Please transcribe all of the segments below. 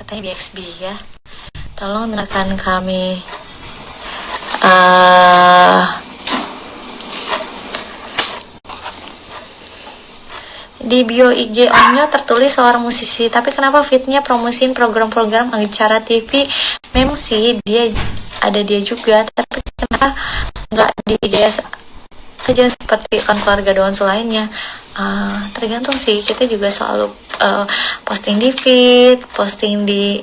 katanya BXB ya. Tolong dengarkan kami. Di bio IG Onyo tertulis seorang musisi, tapi kenapa fitnya promosiin program-program acara TV? Memang sih dia juga, tapi kenapa nggak di IG aja seperti kan keluarga Doansu lainnya? Tergantung sih, kita juga selalu posting di feed, posting di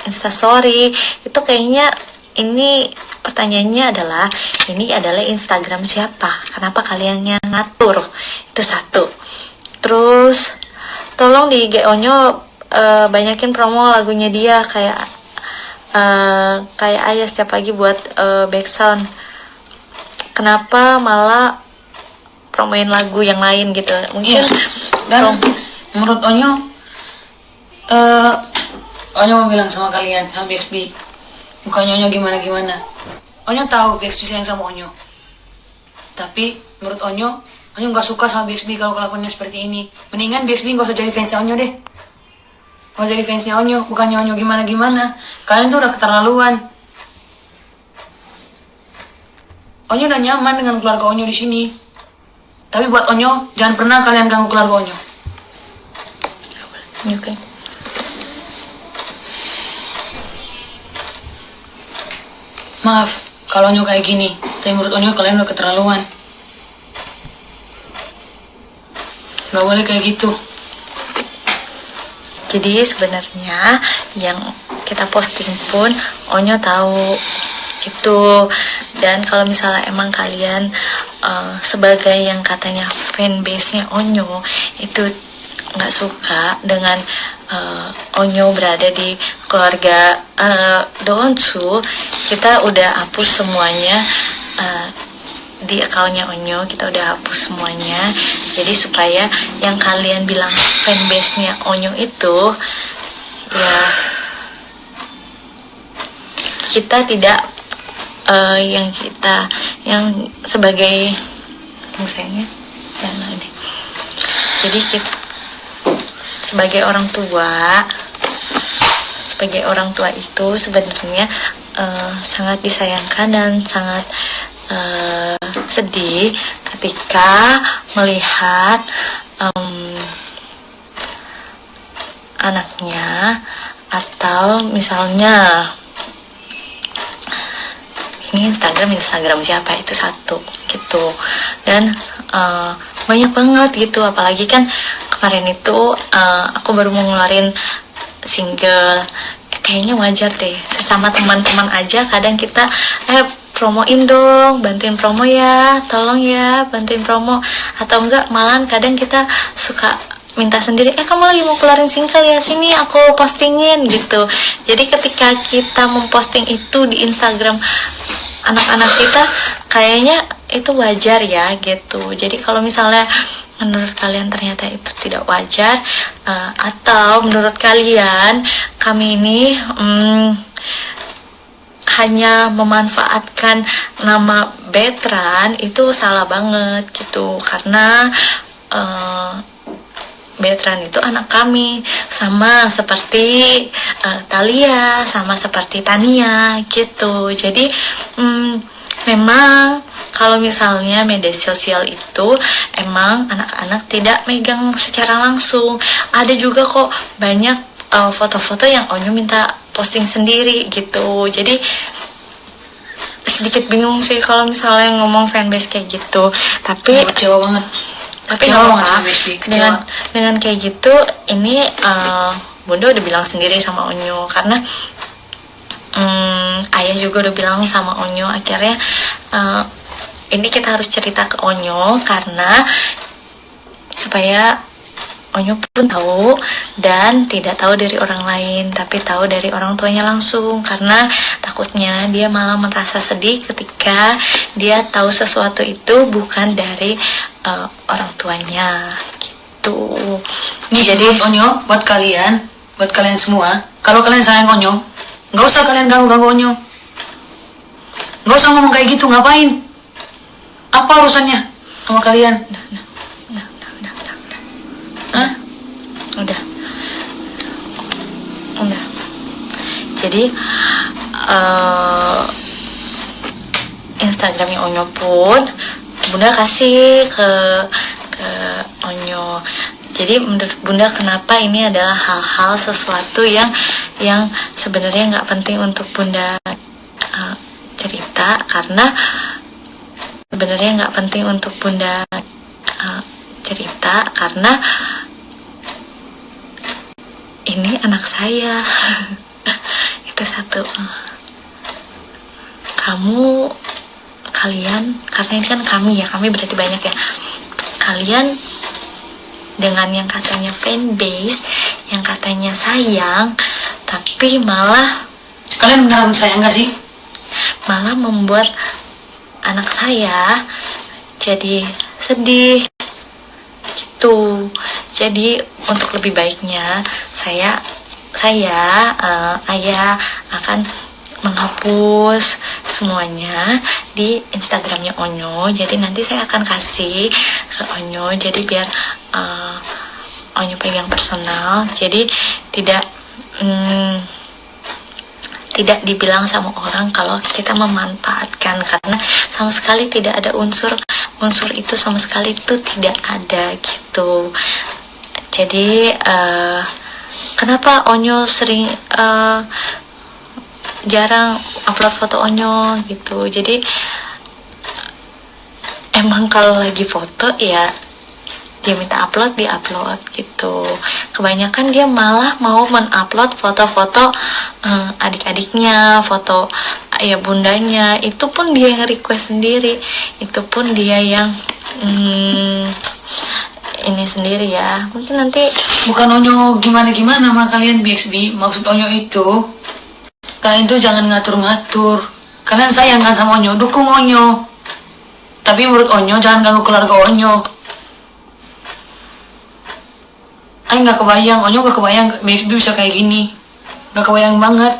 Instastory. Itu kayaknya ini pertanyaannya adalah, ini adalah Instagram siapa? Kenapa kalian yang ngatur? Itu satu. Terus tolong di IG Onyo banyakin promo lagunya dia, kayak Ayah setiap pagi buat backsound. Kenapa malah promoin lagu yang lain gitu? Mungkin dan menurut Onyo mau bilang sama kalian, sama BXB, bukannya Onyo gimana-gimana. Onyo tahu BXB sayang sama Onyo, tapi menurut Onyo nggak suka sama BXB kalau kelakuannya seperti ini. Mendingan BXB nggak usah jadi fansnya Onyo deh. Nggak jadi fansnya Onyo, bukannya Onyo gimana-gimana. Kalian tuh udah keterlaluan. Onyo udah nyaman dengan keluarga Onyo di sini. Tapi buat Onyo, jangan pernah kalian ganggu keluarga Onyo. Oke. Maaf kalau Onyo kayak gini, tapi menurut Onyo kalian udah keterlaluan. Gak boleh kayak gitu. Jadi sebenarnya yang kita posting pun Onyo tahu gitu. Dan kalau misalnya emang kalian sebagai yang katanya fanbase-nya Onyo itu nggak suka dengan Onyo berada di keluarga Doonsu, kita udah hapus semuanya di akunnya Onyo, kita udah hapus semuanya. Jadi supaya yang kalian bilang fanbase-nya Onyo itu ya kita tidak yang sebagai misalnya jadi kita sebagai orang tua itu sebenarnya sangat disayangkan dan sangat sedih ketika melihat anaknya, atau misalnya ini Instagram siapa, itu satu gitu. Dan banyak banget gitu, apalagi kan kemarin itu aku baru mau ngeluarin single. Kayaknya wajar deh, sesama teman-teman aja kadang kita promoin dong, bantuin promo ya, tolong ya bantuin promo. Atau enggak malahan kadang kita suka minta sendiri, kamu lagi mau keluarin single ya, sini aku postingin gitu. Jadi ketika kita memposting itu di Instagram anak-anak kita, kayaknya itu wajar ya gitu. Jadi kalau misalnya menurut kalian ternyata itu tidak wajar, atau menurut kalian kami ini hanya memanfaatkan nama Betran, itu salah banget gitu. Karena Betran itu anak kami, sama seperti Thalia, sama seperti Tania gitu. Jadi memang kalau misalnya media sosial itu emang anak-anak tidak megang secara langsung. Ada juga kok banyak foto-foto yang Onyo minta posting sendiri gitu. Jadi sedikit bingung sih kalau misalnya ngomong fanbase kayak gitu. Tapi kecewa banget. Tapi nggak apa-apa. Dengan kayak gitu, ini Bunda udah bilang sendiri sama Onyo, karena Ayah juga udah bilang sama Onyo. Akhirnya ini kita harus cerita ke Onyo, karena supaya Onyo pun tahu, dan tidak tahu dari orang lain, tapi tahu dari orang tuanya langsung. Karena takutnya dia malah merasa sedih ketika dia tahu sesuatu itu bukan dari orang tuanya gitu. Nih, jadi Onyo, buat kalian semua, kalau kalian sayang Onyo, nggak usah kalian ganggu Onyo. Nggak usah ngomong kayak gitu, ngapain? Apa urusannya sama kalian? Udah Jadi Instagramnya Onyo pun Bunda kasih ke Onyo. Jadi menurut Bunda kenapa ini adalah hal-hal sesuatu yang sebenarnya nggak penting untuk Bunda cerita, karena sebenarnya nggak penting untuk Bunda cerita karena ini anak saya. Itu satu. Kalian, karena ini kan kami berarti banyak ya. Kalian dengan yang katanya fanbase, yang katanya sayang, tapi malah Kalian beneran sayang gak sih? malah membuat anak saya jadi sedih gitu. Jadi untuk lebih baiknya saya ayah akan menghapus semuanya di Instagramnya Onyo. Jadi nanti saya akan kasih ke Onyo, jadi biar Onyo pegang personal. Jadi tidak dibilang sama orang kalau kita memanfaatkan, karena sama sekali tidak ada unsur itu, sama sekali itu tidak ada gitu. Jadi kenapa Onyo sering jarang upload foto Onyo gitu. Jadi emang kalau lagi foto ya dia minta upload, dia upload gitu. Kebanyakan dia malah mau men-upload foto-foto adik-adiknya, foto ayah bundanya, itu pun dia yang request sendiri, itu pun dia yang ini sendiri ya. Mungkin nanti Bukan Onyo gimana-gimana sama kalian BXB. Maksud Onyo itu, kalian tuh jangan ngatur-ngatur. Kalian sayang kan sama Onyo, dukung Onyo. Tapi menurut Onyo jangan ganggu keluarga Onyo. Ayo gak kebayang, Onyo gak kebayang BXB bisa kayak gini. Gak kebayang banget.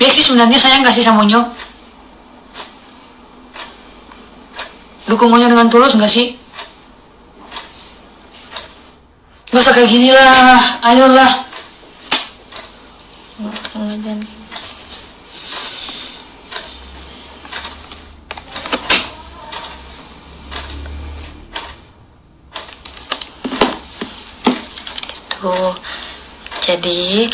BXB sebenarnya sayang gak sih sama Onyo? Dukung Onyo dengan tulus gak sih? Gak usah kayak gini lah, ayolah. itu. Jadi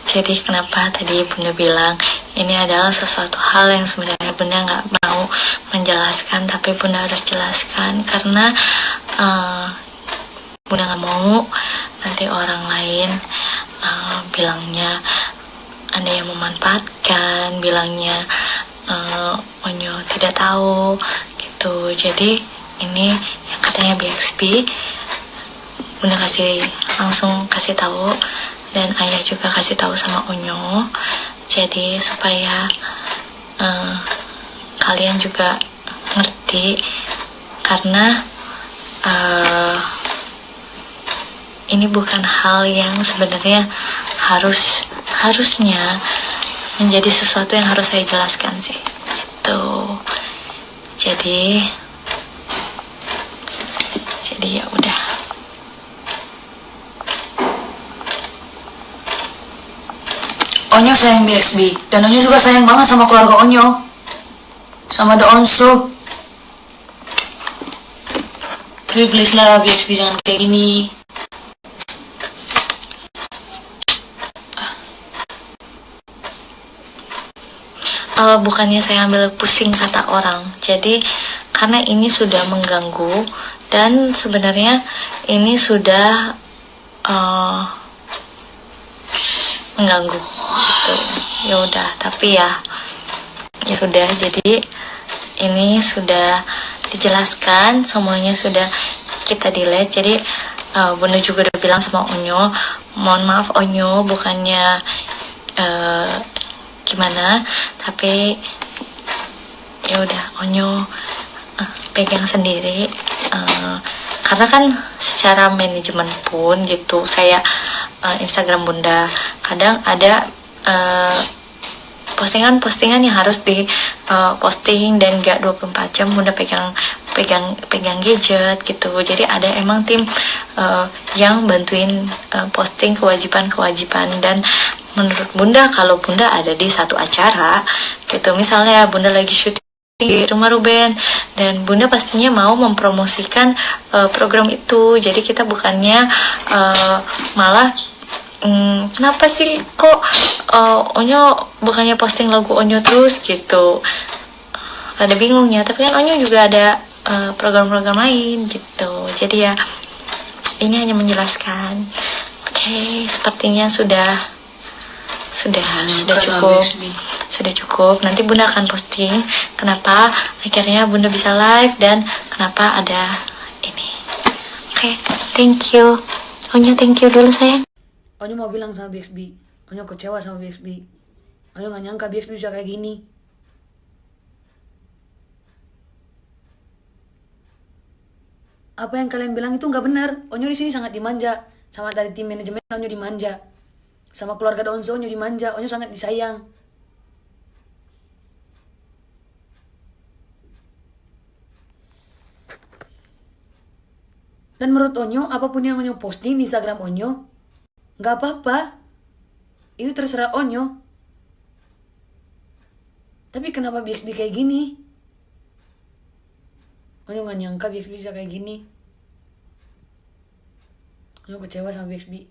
jadi kenapa tadi Bunda bilang ini adalah sesuatu hal yang sebenarnya Bunda nggak mau menjelaskan, tapi Bunda harus jelaskan karena Bunda nggak mau nanti orang lain bilangnya ada yang memanfaatkan, bilangnya Onyo tidak tahu gitu. Jadi ini yang katanya BXB, Bunda langsung kasih tahu, dan ayah juga kasih tahu sama Onyo. Jadi supaya kalian juga ngerti, karena ini bukan hal yang sebenarnya harusnya menjadi sesuatu yang harus saya jelaskan sih gitu. Jadi ya udah. Onyo sayang BXB, dan Onyo juga sayang banget sama keluarga Onyo, sama The Onsu. Tapi please lah BXB, jangan kayak gini. Bukannya saya ambil pusing kata orang. Jadi karena ini sudah mengganggu, dan sebenarnya ini sudah mengganggu gitu. Ya udah, tapi ya sudah. Jadi ini sudah dijelaskan, semuanya sudah kita delete. Jadi Bunda juga udah bilang sama Onyo, mohon maaf Onyo, bukannya gimana, tapi ya udah Onyo pegang sendiri, karena kan secara manajemen pun gitu, kayak Instagram Bunda kadang ada postingan-postingan yang harus di posting dan gak 24 jam Bunda pegang gadget gitu. Jadi ada emang tim yang bantuin posting kewajiban-kewajiban. Dan menurut Bunda, kalau Bunda ada di satu acara gitu, misalnya Bunda lagi syuting di rumah Ruben dan Bunda pastinya mau mempromosikan program itu. Jadi kita bukannya malah kenapa sih kok Onyo bukannya posting lagu Onyo terus gitu, rada bingung ya. Tapi kan Onyo juga ada program-program lain gitu. Jadi ya ini hanya menjelaskan. Oke, sepertinya sudah cukup. Sudah cukup. Nanti Bunda akan posting kenapa akhirnya Bunda bisa live dan kenapa ada ini. Oke, thank you. Onyo thank you dulu sayang. Onyo mau bilang sama BXB, Onyo kecewa sama BXB. Onyo gak nyangka BXB bisa kayak gini. Apa yang kalian bilang itu nggak benar. Onyo di sini sangat dimanja. Sama dari tim manajemen Onyo dimanja. Sama keluarga Donzo Onyo dimanja. Onyo sangat disayang. Dan menurut Onyo, apapun yang Onyo posting di Instagram Onyo, nggak apa-apa. Itu terserah Onyo. Tapi kenapa BXB kayak gini? Onyo nggak nyangka BXB bisa kayak gini. Onyo kecewa sama BXB.